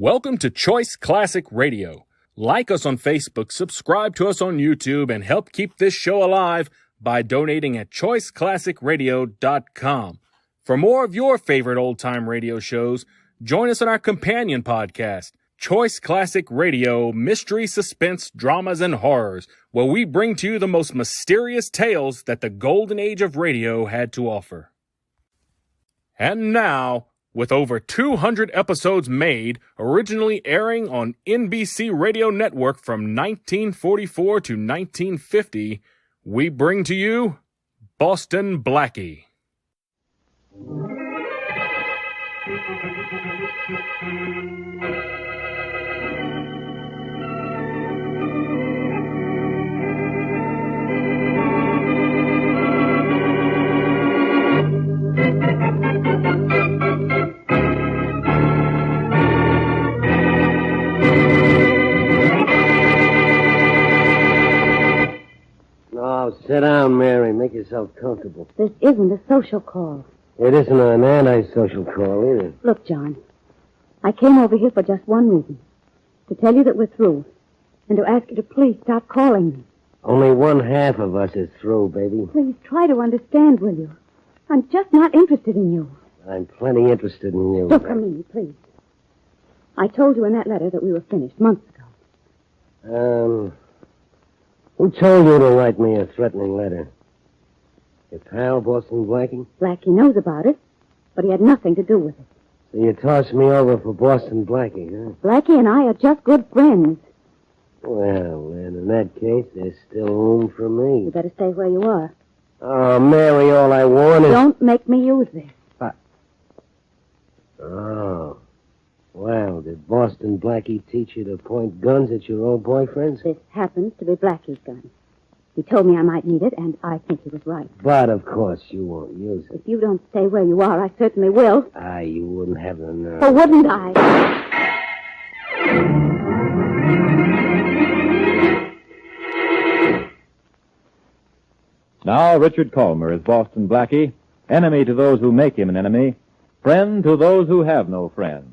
Welcome to Choice Classic Radio. Like us on Facebook, subscribe to us on YouTube, and help keep this show alive by donating at choiceclassicradio.com. For more of your favorite old-time radio shows, join us on our companion podcast, Choice Classic Radio, Mystery, Suspense, Dramas, and Horrors, where we bring to you the most mysterious tales that the golden age of radio had to offer. And now, with over 200 episodes made, originally airing on NBC Radio Network from 1944 to 1950, we bring to you Boston Blackie. Oh, sit down, Mary. Make yourself comfortable. This isn't a social call. It isn't an anti-social call, either. Look, John, I came over here for just one reason. To tell you that we're through. And to ask you to please stop calling me. Only one half of us is through, baby. Please try to understand, will you? I'm just not interested in you. I'm plenty interested in you. Look at me, please. I told you in that letter that we were finished months ago. Who told you to write me a threatening letter? Your pal, Boston Blackie? Blackie knows about it, but he had nothing to do with it. So you tossed me over for Boston Blackie, huh? Blackie and I are just good friends. Well, then, in that case, there's still room for me. You better stay where you are. Oh, Mary, all I want is... Don't make me use this. Oh. Well, did Boston Blackie teach you to point guns at your old boyfriends? This happens to be Blackie's gun. He told me I might need it, and I think he was right. But, of course, you won't use it. If you don't stay where you are, I certainly will. You wouldn't have the nerve. Or wouldn't I? Now, Richard Colmer is Boston Blackie, enemy to those who make him an enemy, friend to those who have no friends.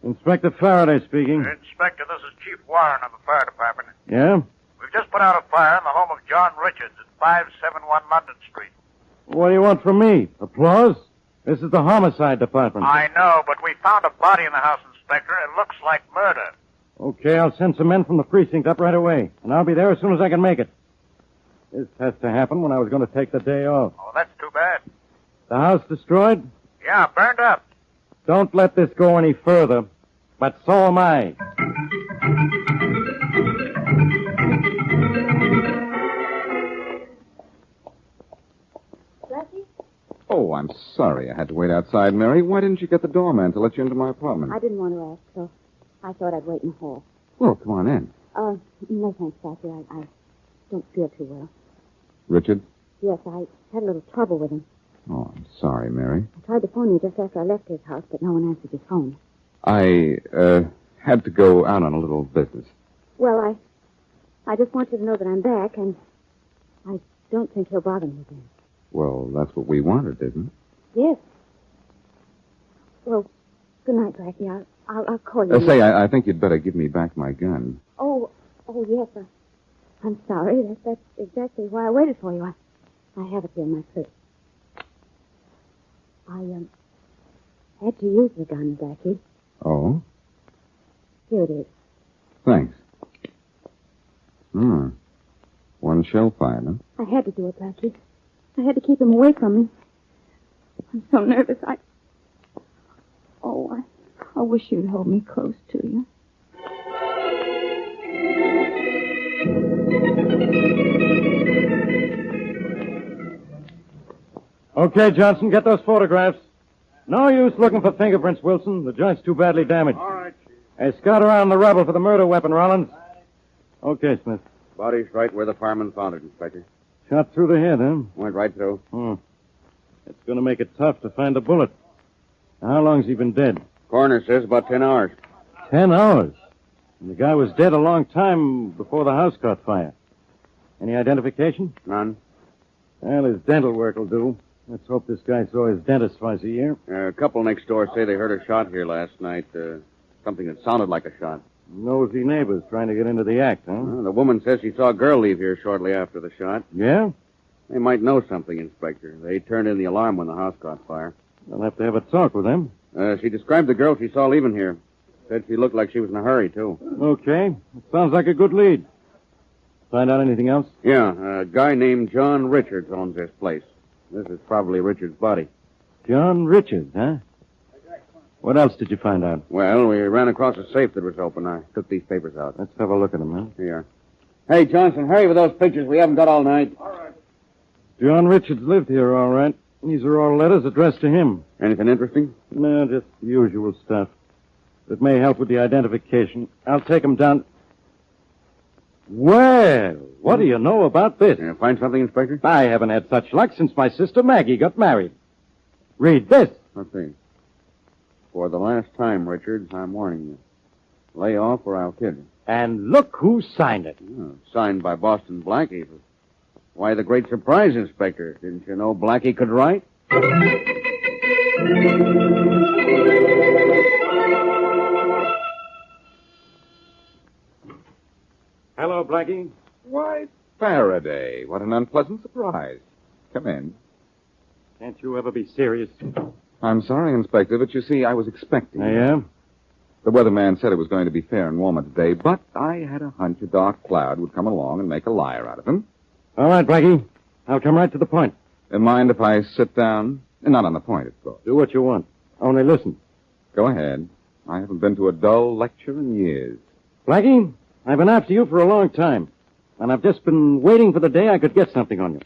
Inspector Faraday speaking. Inspector, this is Chief Warren of the Fire Department. Yeah? We've just put out a fire in the home of John Richards at 571 London Street. What do you want from me? Applause? This is the homicide department. I know, but we found a body in the house, Inspector. It looks like murder. Okay, I'll send some men from the precinct up right away, and I'll be there as soon as I can make it. This has to happen when I was going to take the day off. Oh, that's too bad. The house destroyed? Yeah, burned up. Don't let this go any further, but so am I. Blackie? Oh, I'm sorry I had to wait outside, Mary. Why didn't you get the doorman to let you into my apartment? I didn't want to ask, so I thought I'd wait in the hall. Well, come on in. No thanks, Blackie. I don't feel too well. Richard? Yes, I had a little trouble with him. Oh, I'm sorry, Mary. I tried to phone you just after I left his house, but no one answered his phone. I, had to go out on a little business. Well, I just want you to know that I'm back, and I don't think he'll bother me again. Well, that's what we wanted, isn't it? Yes. Well, good night, Blackie. I'll call you. Say, I think you'd better give me back my gun. Oh, yes. I'm sorry. That's exactly why I waited for you. I have it here in my purse. I had to use the gun, Blackie. Oh? Here it is. Thanks. One shell fired, huh? I had to do it, Blackie. I had to keep him away from me. I'm so nervous. I wish you'd hold me close to you. Okay, Johnson, get those photographs. No use looking for fingerprints, Wilson. The joint's too badly damaged. All right, Chief. Hey, scout around the rubble for the murder weapon, Rollins. Okay, Smith. Body's right where the fireman found it, Inspector. Shot through the head, huh? Went right through. It's going to make it tough to find a bullet. Now, how long's he been dead? Coroner says about 10 hours. 10 hours? And the guy was dead a long time before the house caught fire. Any identification? None. Well, his dental work will do. Let's hope this guy saw his dentist twice a year. A couple next door say they heard a shot here last night. Something that sounded like a shot. Nosy neighbors trying to get into the act, huh? The woman says she saw a girl leave here shortly after the shot. Yeah? They might know something, Inspector. They turned in the alarm when the house caught fire. I'll have to have a talk with them. She described the girl she saw leaving here. Said she looked like she was in a hurry, too. Okay. Sounds like a good lead. Find out anything else? Yeah, a guy named John Richards owns this place. This is probably Richards' body. John Richards, huh? What else did you find out? Well, we ran across a safe that was open. I took these papers out. Let's have a look at them, huh? Here. Hey, Johnson, hurry with those pictures. We haven't got all night. All right. John Richards lived here, all right. These are all letters addressed to him. Anything interesting? No, just the usual stuff. It may help with the identification. I'll take them down. Well, what do you know about this? Find something, Inspector? I haven't had such luck since my sister Maggie got married. Read this. Let's see. For the last time, Richards, I'm warning you. Lay off or I'll kill you. And look who signed it. Signed by Boston Blackie. Why the great surprise, Inspector? Didn't you know Blackie could write? Hello, Blackie. Why, Faraday. What an unpleasant surprise. Come in. Can't you ever be serious? I'm sorry, Inspector, but you see, I was expecting you. Yeah? The weatherman said it was going to be fair and warmer today, but I had a hunch a dark cloud would come along and make a liar out of him. All right, Blackie. I'll come right to the point. Mind if I sit down? Not on the point, of course. Do what you want. Only listen. Go ahead. I haven't been to a dull lecture in years. Blackie, I've been after you for a long time, and I've just been waiting for the day I could get something on you.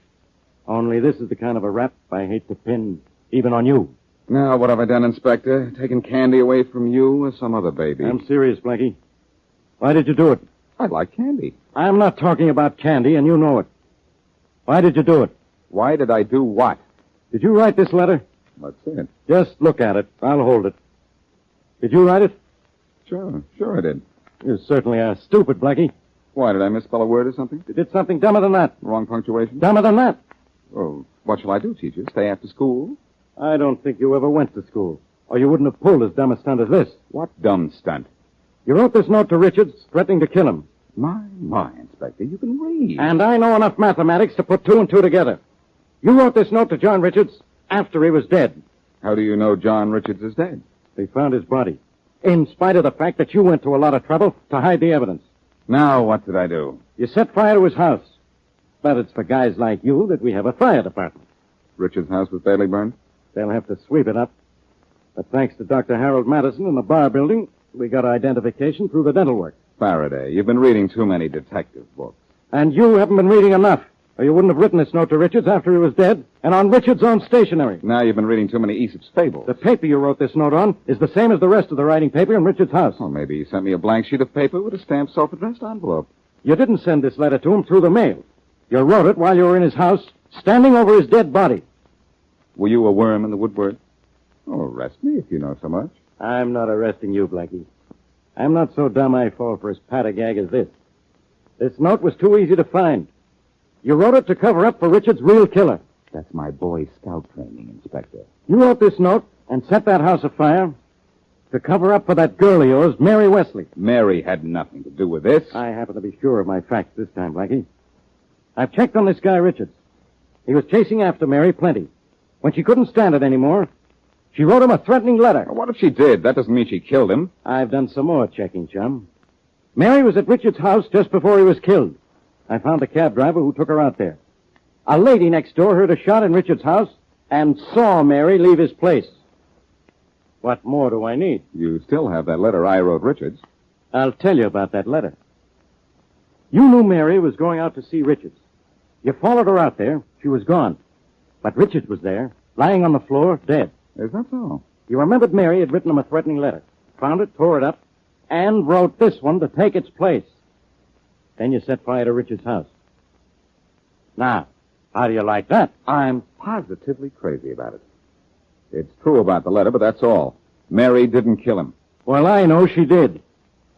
Only this is the kind of a rap I hate to pin even on you. Now, what have I done, Inspector? Taken candy away from you or some other baby? I'm serious, Blackie. Why did you do it? I like candy. I'm not talking about candy, and you know it. Why did you do it? Why did I do what? Did you write this letter? Let's see it. Just look at it. I'll hold it. Did you write it? Sure I did. You certainly are stupid, Blackie. Why, did I misspell a word or something? You did something dumber than that. Wrong punctuation? Dumber than that. Well, what shall I do, teacher? Stay after school? I don't think you ever went to school, or you wouldn't have pulled as dumb a stunt as this. What dumb stunt? You wrote this note to Richards, threatening to kill him. My, Inspector, you can read. And I know enough mathematics to put two and two together. You wrote this note to John Richards after he was dead. How do you know John Richards is dead? They found his body, in spite of the fact that you went to a lot of trouble to hide the evidence. Now, what did I do? You set fire to his house. But it's for guys like you that we have a fire department. Richards' house was badly burned? They'll have to sweep it up. But thanks to Dr. Harold Madison in the bar building, we got identification through the dental work. Faraday, you've been reading too many detective books. And you haven't been reading enough, or you wouldn't have written this note to Richards after he was dead, and on Richards' own stationery. Now you've been reading too many Aesop's fables. The paper you wrote this note on is the same as the rest of the writing paper in Richards' house. Well, maybe he sent me a blank sheet of paper with a stamped self-addressed envelope. You didn't send this letter to him through the mail. You wrote it while you were in his house, standing over his dead body. Were you a worm in the woodwork? Oh, arrest me if you know so much. I'm not arresting you, Blackie. I'm not so dumb I fall for as pat a gag as this. This note was too easy to find. You wrote it to cover up for Richard's real killer. That's my Boy Scout training, Inspector. You wrote this note and set that house afire to cover up for that girl of yours, Mary Wesley. Mary had nothing to do with this. I happen to be sure of my facts this time, Blackie. I've checked on this guy Richards. He was chasing after Mary plenty. When she couldn't stand it anymore, she wrote him a threatening letter. What if she did? That doesn't mean she killed him. I've done some more checking, chum. Mary was at Richards' house just before he was killed. I found the cab driver who took her out there. A lady next door heard a shot in Richards' house and saw Mary leave his place. What more do I need? You still have that letter I wrote Richards. I'll tell you about that letter. You knew Mary was going out to see Richards. You followed her out there. She was gone. But Richards was there, lying on the floor, dead. Is that so? You remembered Mary had written him a threatening letter. Found it, tore it up, and wrote this one to take its place. Then you set fire to Richards' house. Now, how do you like that? I'm positively crazy about it. It's true about the letter, but that's all. Mary didn't kill him. Well, I know she did.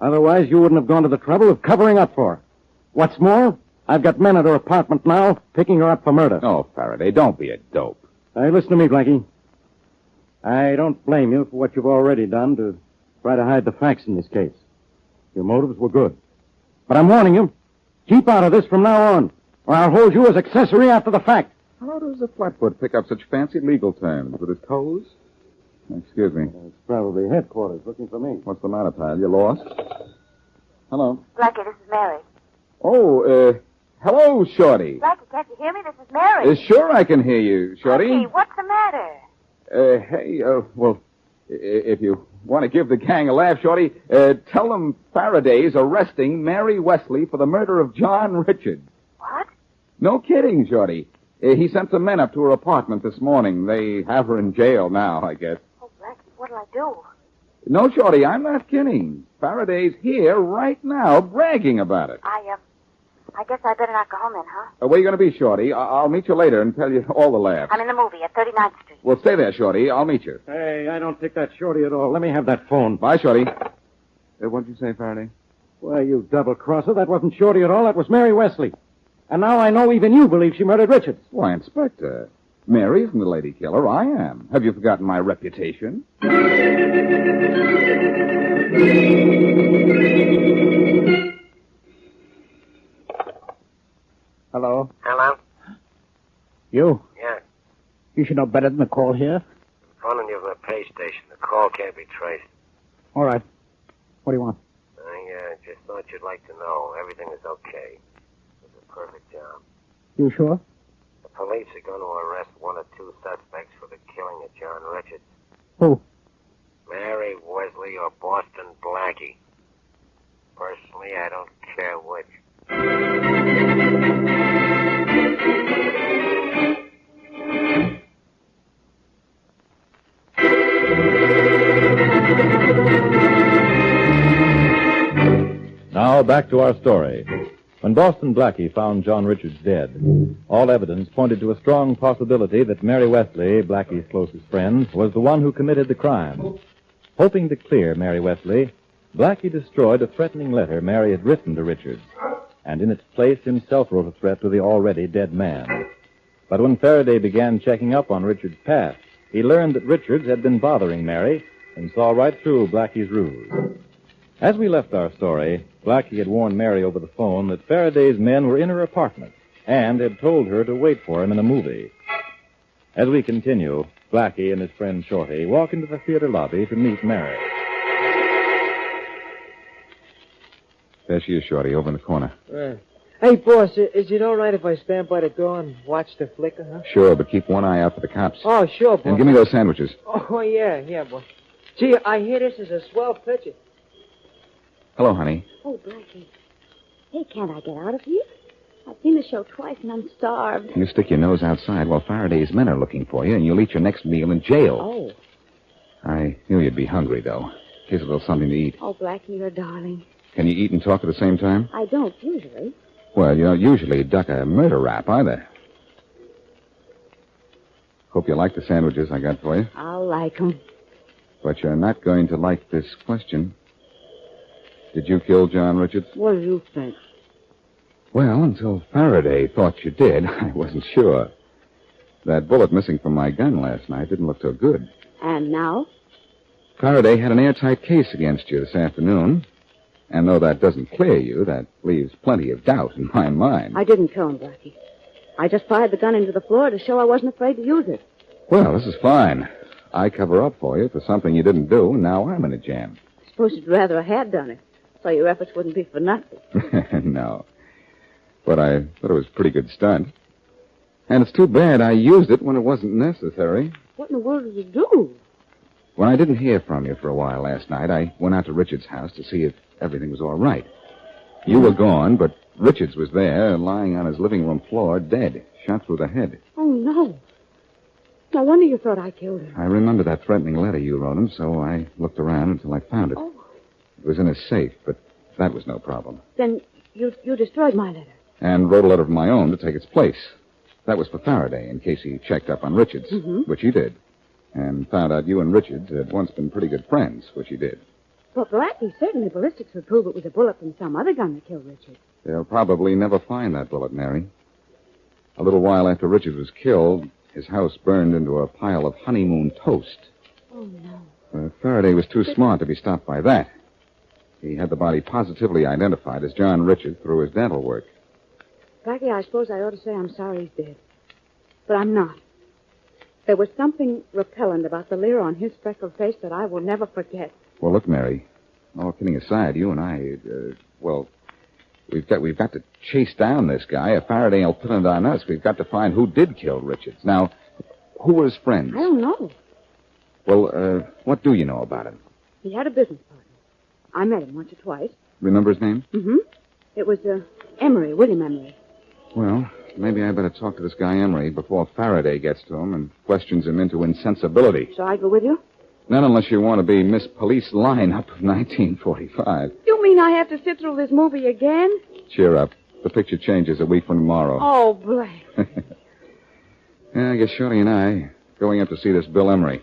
Otherwise, you wouldn't have gone to the trouble of covering up for her. What's more, I've got men at her apartment now, picking her up for murder. Oh, Faraday, don't be a dope. Hey, listen to me, Blackie. I don't blame you for what you've already done to try to hide the facts in this case. Your motives were good. But I'm warning you, keep out of this from now on, or I'll hold you as accessory after the fact. How does a flatfoot pick up such fancy legal terms? With his toes? Excuse me. It's probably headquarters looking for me. What's the matter, pal? You lost? Hello. Blackie, this is Mary. Oh, hello, Shorty. Blackie, can't you hear me? This is Mary. Sure I can hear you, Shorty. Blackie, what's the matter? Hey, well, if you want to give the gang a laugh, Shorty, tell them Faraday's arresting Mary Wesley for the murder of John Richards. What? No kidding, Shorty. He sent some men up to her apartment this morning. They have her in jail now, I guess. Oh, Blackie, what'll I do? No, Shorty, I'm not kidding. Faraday's here right now bragging about it. I guess I better not go home then, huh? Where are you going to be, Shorty? I'll meet you later and tell you all the laughs. I'm in the movie at 39th Street. Well, stay there, Shorty. I'll meet you. Hey, I don't think that's Shorty at all. Let me have that phone. Bye, Shorty. What'd you say, Faraday? Well, you double-crosser, that wasn't Shorty at all. That was Mary Wesley. And now I know even you believe she murdered Richards. Why, Inspector, Mary isn't the lady killer. I am. Have you forgotten my reputation? Hello? Hello? You? Yeah. You should know better than to call here. I'm phoning you from the pay station. The call can't be traced. All right. What do you want? I just thought you'd like to know. Everything is okay. It's a perfect job. You sure? The police are going to arrest one or two suspects for the killing of John Richards. Who? Mary Wesley or Boston Blackie. Personally, I don't care which. Now, back to our story. When Boston Blackie found John Richards dead, all evidence pointed to a strong possibility that Mary Wesley, Blackie's closest friend, was the one who committed the crime. Hoping to clear Mary Wesley, Blackie destroyed a threatening letter Mary had written to Richards, and in its place himself wrote a threat to the already dead man. But when Faraday began checking up on Richards' past, he learned that Richards had been bothering Mary and saw right through Blackie's ruse. As we left our story, Blackie had warned Mary over the phone that Faraday's men were in her apartment and had told her to wait for him in a movie. As we continue, Blackie and his friend Shorty walk into the theater lobby to meet Mary. There she is, Shorty, over in the corner. Hey, boss, is it all right if I stand by the door and watch the flicker, huh? Sure, but keep one eye out for the cops. Oh, sure, boss. And give me those sandwiches. Oh, yeah, boss. Gee, I hear this is a swell picture. Hello, honey. Oh, Blackie. Hey, can't I get out of here? I've seen the show twice and I'm starved. You stick your nose outside while Faraday's men are looking for you, and you'll eat your next meal in jail. Oh. I knew you'd be hungry, though. Here's a little something to eat. Oh, Blackie, you're a darling. Can you eat and talk at the same time? I don't usually. Well, you don't usually duck a murder rap, either. Hope you like the sandwiches I got for you. I'll like 'em. But you're not going to like this question. Did you kill John Richards? What do you think? Well, until Faraday thought you did, I wasn't sure. That bullet missing from my gun last night didn't look so good. And now? Faraday had an airtight case against you this afternoon. And though that doesn't clear you, that leaves plenty of doubt in my mind. I didn't kill him, Blackie. I just fired the gun into the floor to show I wasn't afraid to use it. Well, this is fine. I cover up for you for something you didn't do, and now I'm in a jam. I suppose you'd rather I had done it, so your efforts wouldn't be for nothing. No. But I thought it was a pretty good stunt. And it's too bad I used it when it wasn't necessary. What in the world did you do? When I didn't hear from you for a while last night, I went out to Richards' house to see if everything was all right. You were gone, but Richards was there, lying on his living room floor, dead, shot through the head. Oh, no. No wonder you thought I killed him. I remember that threatening letter you wrote him, so I looked around until I found it. Oh. It was in his safe, but that was no problem. Then you destroyed my letter. And wrote a letter of my own to take its place. That was for Faraday, in case he checked up on Richards, which he did. And found out you and Richards had once been pretty good friends, which he did. But Blackie, certainly ballistics would prove it was a bullet from some other gun that killed Richard. They'll probably never find that bullet, Mary. A little while after Richard was killed, his house burned into a pile of honeymoon toast. Oh, no. Faraday was too smart to be stopped by that. He had the body positively identified as John Richard through his dental work. Blackie, I suppose I ought to say I'm sorry he's dead. But I'm not. There was something repellent about the leer on his freckled face that I will never forget. Well, look, Mary, all kidding aside, you and I, we've got to chase down this guy. If Faraday will put it on us, we've got to find who did kill Richards. Now, who were his friends? I don't know. Well, what do you know about him? He had a business partner. I met him once or twice. Remember his name? Mm-hmm. It was Emery, William Emery. Well, maybe I better talk to this guy Emery before Faraday gets to him and questions him into insensibility. Shall I go with you? Not unless you want to be Miss Police Lineup of 1945. You mean I have to sit through this movie again? Cheer up. The picture changes a week from tomorrow. Oh, Black. Yeah, I guess Shorty and I going up to see this Bill Emery.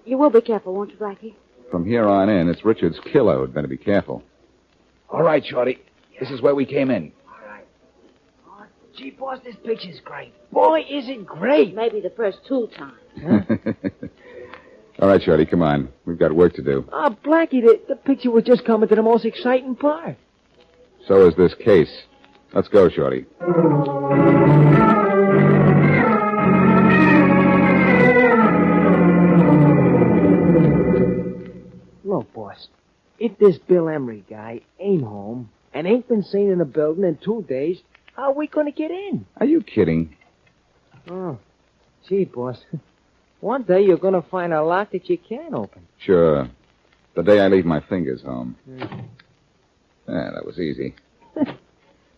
You will be careful, won't you, Blackie? From here on in, it's Richard's killer who'd better be careful. All right, Shorty. This is where we came in. All right. Oh, gee, boss, this picture's great. Boy, is it great. Maybe the first 2 times. All right, Shorty, come on. We've got work to do. Oh, Blackie, the picture was just coming to the most exciting part. So is this case. Let's go, Shorty. Look, boss, if this Bill Emery guy ain't home and ain't been seen in the building in 2 days, how are we going to get in? Are you kidding? Oh, gee, boss. One day you're going to find a lock that you can't open. Sure. The day I leave my fingers home. Yeah, that was easy.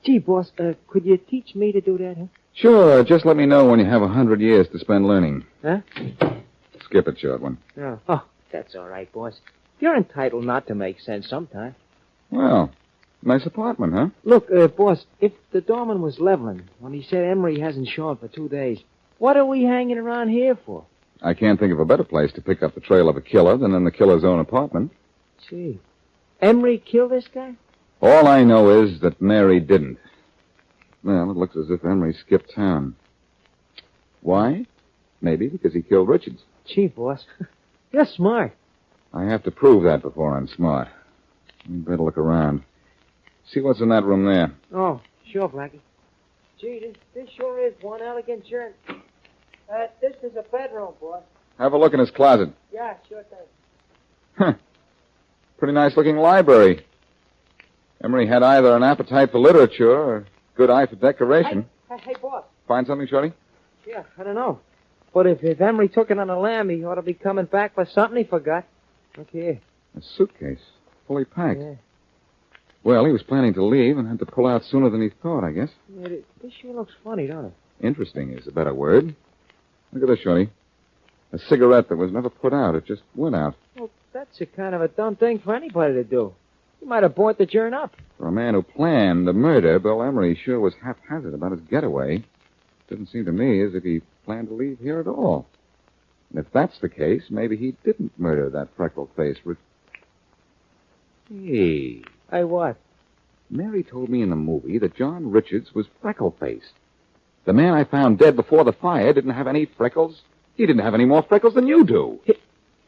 Gee, boss, could you teach me to do that, huh? Sure, just let me know when you have 100 years to spend learning. Huh? Skip it, short one. Oh, that's all right, boss. You're entitled not to make sense sometime. Well, nice apartment, huh? Look, boss, if the doorman was leveling when he said Emery hasn't shown for 2 days, what are we hanging around here for? I can't think of a better place to pick up the trail of a killer than in the killer's own apartment. Gee, Emery killed this guy? All I know is that Mary didn't. Well, it looks as if Emery skipped town. Why? Maybe because he killed Richards. Gee, boss, you're smart. I have to prove that before I'm smart. We'd better look around. See what's in that room there. Oh, sure, Blackie. Gee, this sure is one elegant journey. This is a bedroom, boss. Have a look in his closet. Yeah, sure thing. Huh. Pretty nice-looking library. Emery had either an appetite for literature or a good eye for decoration. Hey, boss. Find something, Shorty? Yeah, I don't know. But if Emery took it on a lamb, he ought to be coming back for something he forgot. Look here. A suitcase, fully packed. Yeah. Well, he was planning to leave and had to pull out sooner than he thought, I guess. Yeah, this sure looks funny, don't it? Interesting is a better word. Look at this, Shorty. A cigarette that was never put out. It just went out. Well, that's a kind of a dumb thing for anybody to do. He might have bought the joint up. For a man who planned the murder, Bill Emery sure was haphazard about his getaway. Didn't seem to me as if he planned to leave here at all. And if that's the case, maybe he didn't murder that freckled-faced Hey. Hey, what? Mary told me in the movie that John Richards was freckle-faced. The man I found dead before the fire didn't have any freckles. He didn't have any more freckles than you do.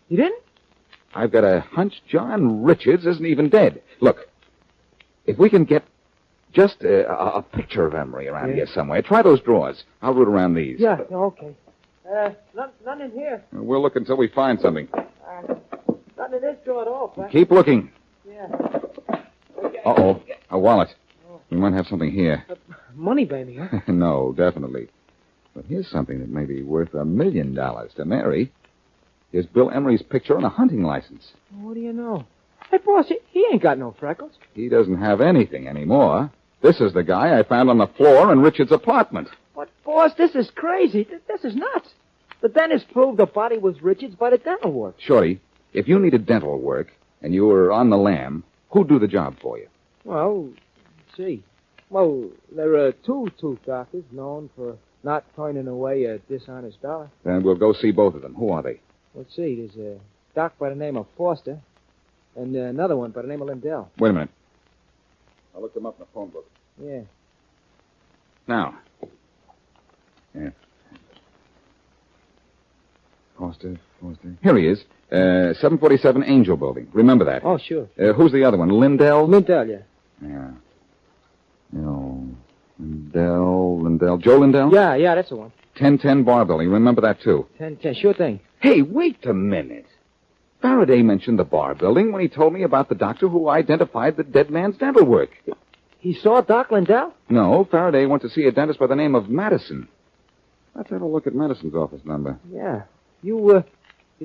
He didn't? I've got a hunch John Richards isn't even dead. Look, if we can get just a picture of Emery around here somewhere, try those drawers. I'll root around these. Yeah, okay. None in here. We'll look until we find something. None in this drawer at all, Frank. Keep looking. Yeah. Uh-oh, a wallet. We might have something here. Money, baby, huh? No, definitely. But here's something that may be worth $1 million to Mary. Here's Bill Emery's picture on a hunting license. What do you know? Hey, boss, he ain't got no freckles. He doesn't have anything anymore. This is the guy I found on the floor in Richard's apartment. But, boss, this is crazy. This is nuts. The dentist proved the body was Richard's by the dental work. Shorty, if you needed dental work and you were on the lam, who'd do the job for you? Well, let's see. Well, there are 2 tooth doctors known for not turning away a dishonest dollar. Then we'll go see both of them. Who are they? Let's see. There's a doc by the name of Foster and another one by the name of Lindell. Wait a minute. I'll look them up in the phone book. Yeah. Now. Yeah. Foster. Here he is. 747 Angel Building. Remember that. Oh, sure. Who's the other one? Lindell? Lindell, yeah. Yeah. No. Lindell. Joe Lindell? Yeah, that's the one. 1010 Bar Building. Remember that, too. 10, sure thing. Hey, wait a minute. Faraday mentioned the Bar Building when he told me about the doctor who identified the dead man's dental work. He saw Doc Lindell? No, Faraday went to see a dentist by the name of Madison. Let's have a look at Madison's office number. Yeah. You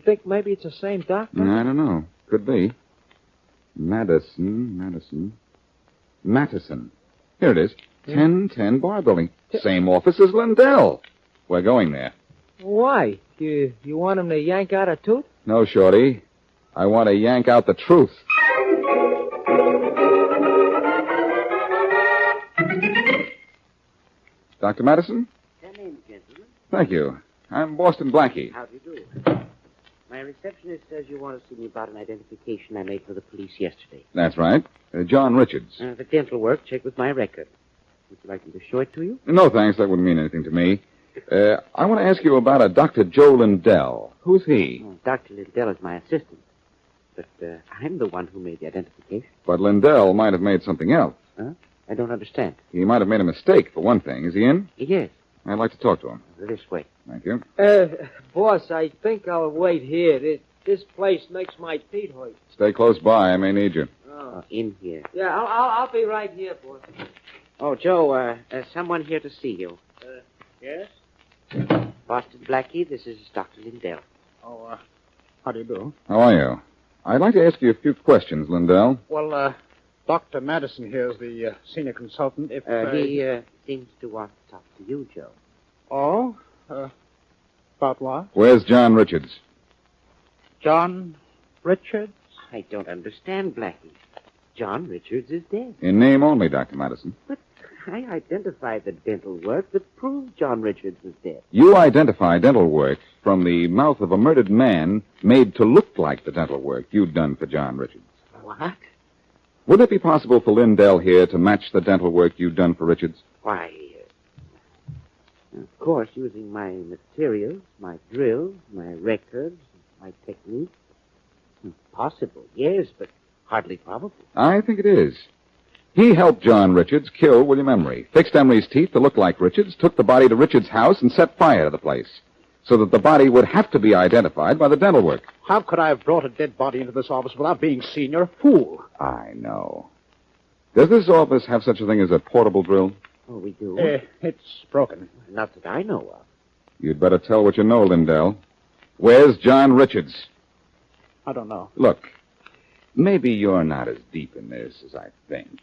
think maybe it's the same doctor? I don't know. Could be. Madison. Here it is. 1010 Bar Building. Same office as Lindell. We're going there. Why? You want him to yank out a tooth? No, Shorty. I want to yank out the truth. Dr. Madison? Come in, gentlemen. Thank you. I'm Boston Blackie. How do you do? My receptionist says you want to see me about an identification I made for the police yesterday. That's right. John Richards. The dental work, checked with my record. Would you like me to show it to you? No, thanks. That wouldn't mean anything to me. I want to ask you about a Dr. Joe Lindell. Who's he? Dr. Lindell is my assistant. But I'm the one who made the identification. But Lindell might have made something else. Huh? I don't understand. He might have made a mistake, for one thing. Is he in? Yes. I'd like to talk to him. This way. Thank you. Boss, I think I'll wait here. This place makes my feet hurt. Stay close by. I may need you. Oh. In here. Yeah, I'll be right here, boss. Oh, Joe, someone here to see you. Yes? Boston Blackie, this is Dr. Lindell. Oh, how do you do? How are you? I'd like to ask you a few questions, Lindell. Well, Dr. Madison here is the senior consultant. If He seems to want to talk to you, Joe. Oh? About what? Where's John Richards? John Richards? I don't understand, Blackie. John Richards is dead. In name only, Dr. Madison. But I identified the dental work that proved John Richards was dead. You identify dental work from the mouth of a murdered man made to look like the dental work you'd done for John Richards. What? Would it be possible for Lindell here to match the dental work you'd done for Richards? Why, of course, using my materials, my drills, my records, my technique. Possible, yes, but hardly probable. I think it is. He helped John Richards kill William Emery, fixed Emery's teeth to look like Richards, took the body to Richards' house, and set fire to the place, so that the body would have to be identified by the dental work. How could I have brought a dead body into this office without being seen? You're a fool. I know. Does this office have such a thing as a portable drill? Oh, we do? It's broken. Not that I know of. You'd better tell what you know, Lindell. Where's John Richards? I don't know. Look, maybe you're not as deep in this as I think.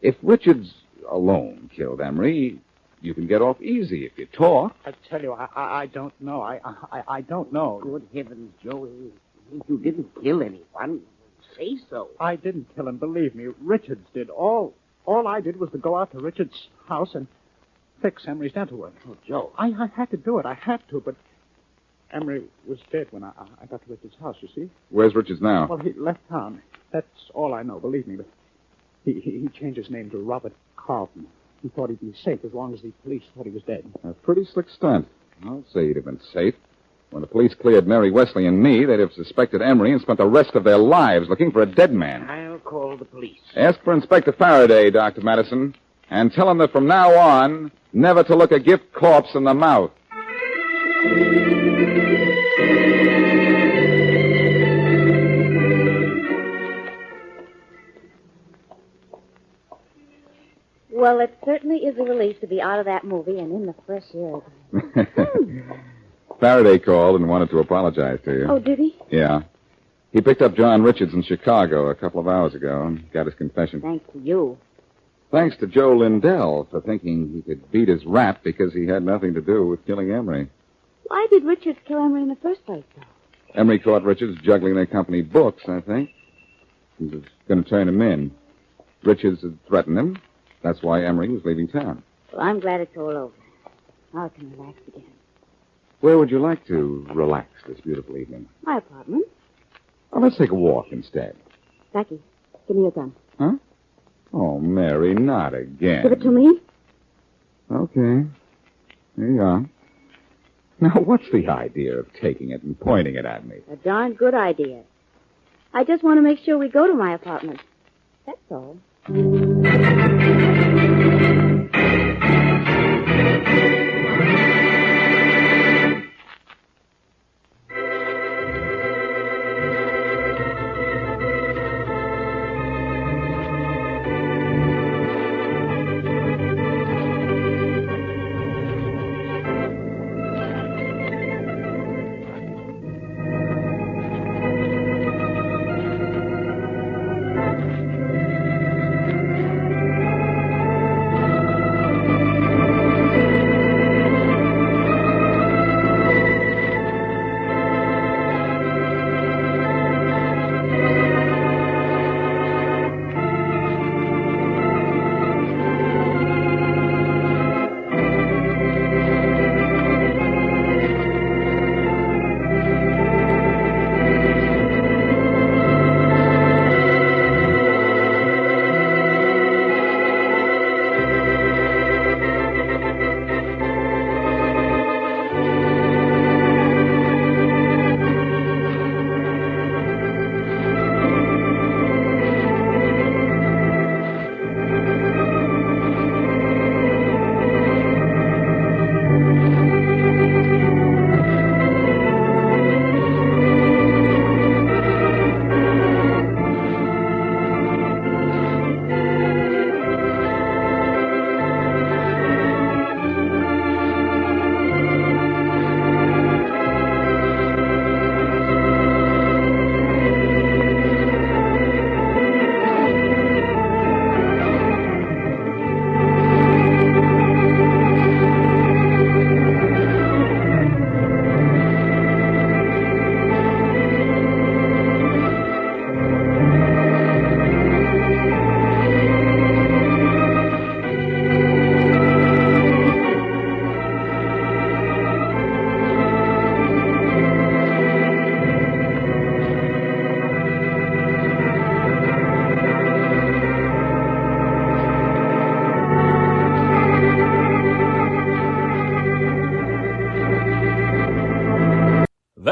If Richards alone killed Emery, you can get off easy if you talk. I tell you, I don't know. I don't know. Good heavens, Joe. You didn't kill anyone. Say so. I didn't kill him, believe me. Richards did. All I did was to go out to Richards' house and fix Emery's dental work. Oh, Joe. I had to do it. I had to, but Emery was dead when I got to Richards' house, you see. Where's Richards now? Well, he left town. That's all I know, believe me. But he changed his name to Robert Carlton. He thought he'd be safe as long as the police thought he was dead. A pretty slick stunt. I'll say he'd have been safe. When the police cleared Mary Wesley and me, they'd have suspected Emery and spent the rest of their lives looking for a dead man. I'll call the police. Ask for Inspector Faraday, Dr. Madison, and tell him that from now on, never to look a gift corpse in the mouth. Well, it certainly is a relief to be out of that movie and in the fresh air again. Faraday called and wanted to apologize to you. Oh, did he? Yeah. He picked up John Richards in Chicago a couple of hours ago and got his confession. Thanks to you. Thanks to Joe Lindell for thinking he could beat his rap because he had nothing to do with killing Emery. Why did Richards kill Emery in the first place, though? Emery caught Richards juggling their company books, I think. He was going to turn him in. Richards had threatened him. That's why Emery was leaving town. Well, I'm glad it's all over. Now I can relax again. Where would you like to relax this beautiful evening? My apartment. Oh, let's take a walk instead. Blackie, give me your gun. Huh? Oh, Mary, not again. Give it to me. Okay. Here you are. Now, what's the idea of taking it and pointing it at me? A darn good idea. I just want to make sure we go to my apartment. That's all.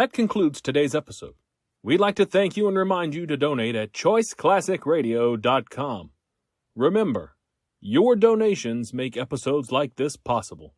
That concludes today's episode. We'd like to thank you and remind you to donate at choiceclassicradio.com. Remember, your donations make episodes like this possible.